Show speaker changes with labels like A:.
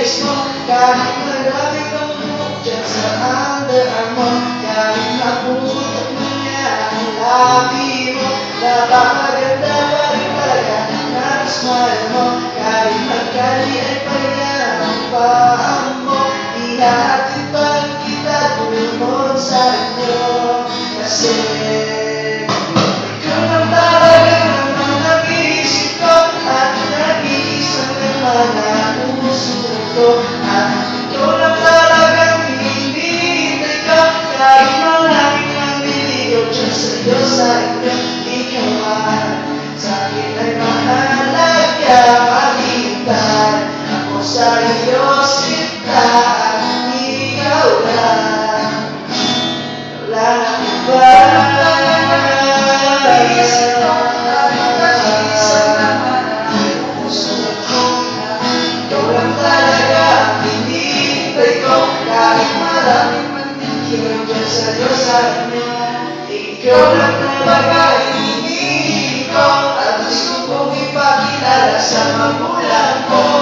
A: waist mo. Kahit marami kang buhok dyan sa underarm mo. Kahit naputok mo niya ang labi mo. Napakaganda pa rin talaga ng smile mo. Kahit magkalian pa yan ang paa mo. Ihahatid pa kita doon sa inyo. Kasi ikaw lang talaga naman nag-iisip ko. At nag-iisang naman ang puso ko. At ikaw lang talagang hinihintay ko. Kahit maraming nandiligaw dyan sa'yo sa inyo. Ikaw ay sa'kin ay mahalaga. Maghihintay ako sa iyo sinta. At ikaw lang, wala nang iba. Kahit maraming mandikilang dyan sa'yo sa inyo. Ikaw lang talaga hinihingi ko. At gusto kong ipakilala sa magulang ko.